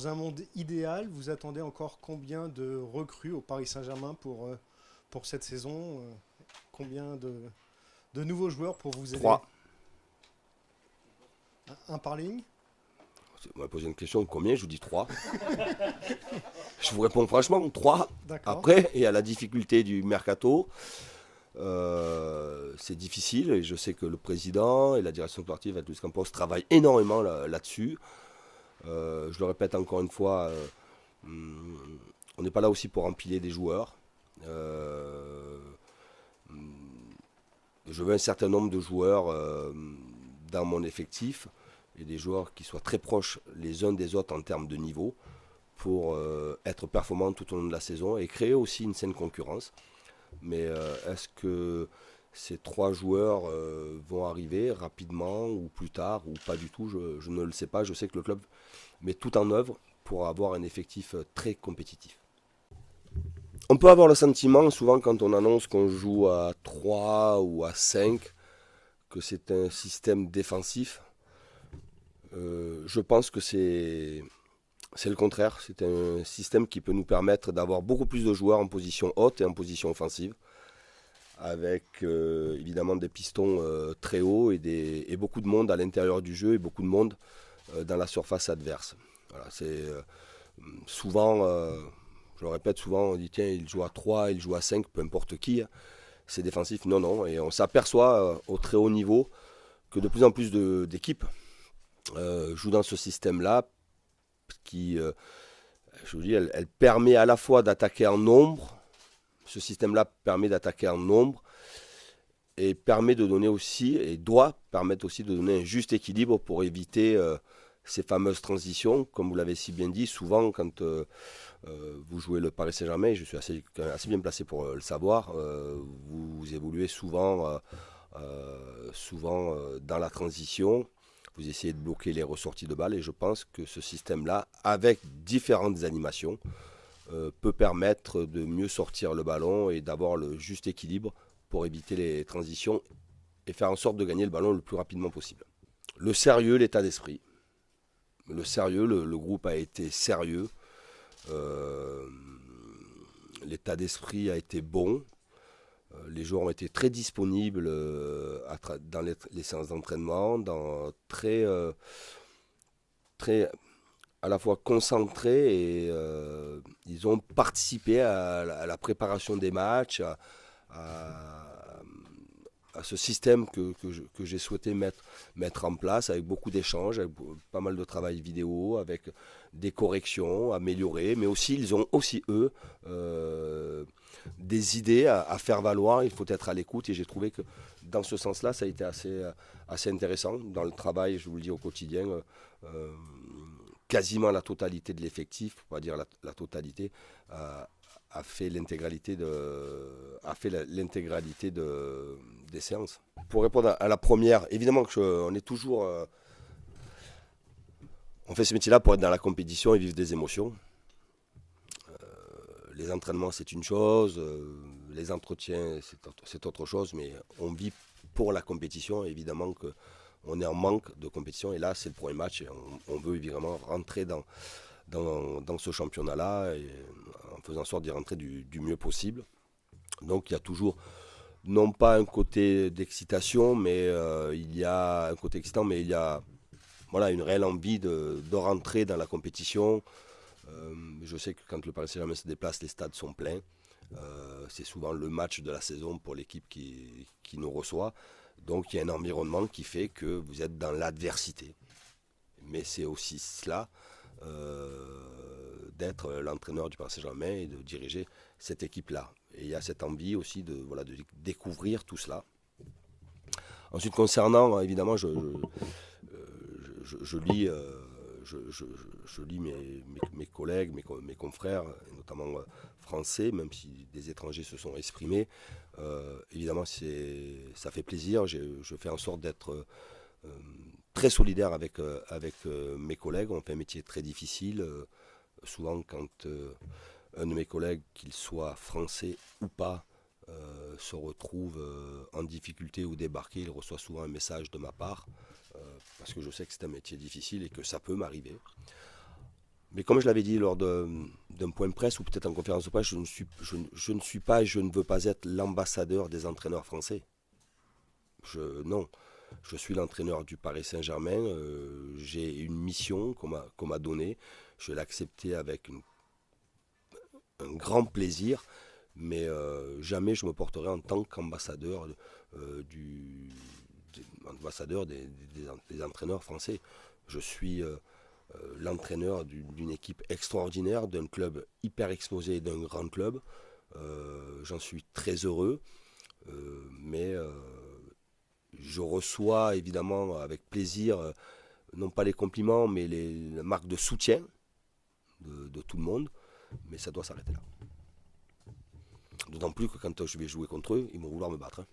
dans un monde idéal, vous attendez encore combien de recrues au Paris Saint-Germain pour cette saison? Combien de nouveaux joueurs pour vous aider? 3. Un par ligne? On m'a posé une question, combien? Je vous dis 3. Je vous réponds franchement, 3. D'accord. Après, il y a la difficulté du mercato. C'est difficile et je sais que le président et la direction sportive à Luis Campos travaillent énormément là-dessus. Je le répète encore une fois, on n'est pas là aussi pour empiler des joueurs. Je veux un certain nombre de joueurs dans mon effectif et des joueurs qui soient très proches les uns des autres en termes de niveau pour être performants tout au long de la saison et créer aussi une saine concurrence. Mais est-ce que ces 3 joueurs vont arriver rapidement ou plus tard ou pas du tout, je ne le sais pas. Je sais que le club met tout en œuvre pour avoir un effectif très compétitif. On peut avoir le sentiment, souvent quand on annonce qu'on joue à 3 ou à 5, que c'est un système défensif. Je pense que c'est le contraire. C'est un système qui peut nous permettre d'avoir beaucoup plus de joueurs en position haute et en position offensive, avec évidemment des pistons très hauts et beaucoup de monde à l'intérieur du jeu et beaucoup de monde dans la surface adverse. Voilà, c'est souvent, je le répète souvent, on dit tiens, il joue à 3, il joue à 5, peu importe qui, c'est défensif. Non, non, et on s'aperçoit au très haut niveau que de plus en plus d'équipes jouent dans ce système-là qui, je vous dis, elle permet à la fois d'attaquer en nombre. Ce système-là permet d'attaquer en nombre et permet de donner aussi, et doit permettre aussi de donner un juste équilibre pour éviter ces fameuses transitions. Comme vous l'avez si bien dit, souvent quand vous jouez le Paris Saint-Germain, je suis assez bien placé pour le savoir, vous évoluez souvent, dans la transition. Vous essayez de bloquer les ressorties de balles et je pense que ce système-là, avec différentes animations, peut permettre de mieux sortir le ballon et d'avoir le juste équilibre pour éviter les transitions et faire en sorte de gagner le ballon le plus rapidement possible. Le sérieux, l'état d'esprit. Le sérieux, le groupe a été sérieux. L'état d'esprit a été bon. Les joueurs ont été très disponibles dans les séances d'entraînement, très à la fois concentrés et ils ont participé à la préparation des matchs, à ce système que j'ai souhaité mettre en place avec beaucoup d'échanges, avec pas mal de travail vidéo, avec des corrections améliorées, mais aussi ils ont aussi eux des idées à faire valoir. Il faut être à l'écoute et j'ai trouvé que dans ce sens-là, ça a été assez intéressant dans le travail, je vous le dis au quotidien. Quasiment la totalité de l'effectif, pour pas dire la totalité, a fait l'intégralité des séances. Pour répondre à la première, évidemment qu'on est toujours, on fait ce métier-là pour être dans la compétition et vivre des émotions. Les entraînements c'est une chose, les entretiens c'est autre chose, mais on vit pour la compétition. Évidemment que on est en manque de compétition et là c'est le premier match et on veut évidemment rentrer dans ce championnat-là et en faisant en sorte d'y rentrer du mieux possible. Donc il y a toujours non pas un côté d'excitation, mais il y a un côté excitant, mais il y a voilà, une réelle envie de rentrer dans la compétition. Je sais que quand le Paris Saint-Germain se déplace, les stades sont pleins. C'est souvent le match de la saison pour l'équipe qui nous reçoit. Donc il y a un environnement qui fait que vous êtes dans l'adversité. Mais c'est aussi cela, d'être l'entraîneur du Paris Saint-Germain et de diriger cette équipe-là. Et il y a cette envie aussi de découvrir tout cela. Ensuite, concernant, évidemment, je lis, je lis mes collègues, mes confrères, notamment français, même si des étrangers se sont exprimés. Évidemment, ça fait plaisir. Je fais en sorte d'être très solidaire avec mes collègues. On fait un métier très difficile. Souvent, quand un de mes collègues, qu'il soit français ou pas, se retrouve en difficulté ou débarqué, il reçoit souvent un message de ma part, parce que je sais que c'est un métier difficile et que ça peut m'arriver. Mais comme je l'avais dit lors d'un point de presse ou peut-être en conférence de presse, je ne suis pas et je ne veux pas être l'ambassadeur des entraîneurs français. Non, je suis l'entraîneur du Paris Saint-Germain. J'ai une mission qu'on m'a donnée. Je l'ai acceptée avec un grand plaisir, mais jamais je me porterai en tant qu'ambassadeur des entraîneurs français. Je suis l'entraîneur d'une équipe extraordinaire, d'un club hyper exposé, d'un grand club. J'en suis très heureux, mais je reçois évidemment avec plaisir, non pas les compliments, mais les marques de soutien de tout le monde, mais ça doit s'arrêter là. D'autant plus que quand je vais jouer contre eux, ils vont vouloir me battre.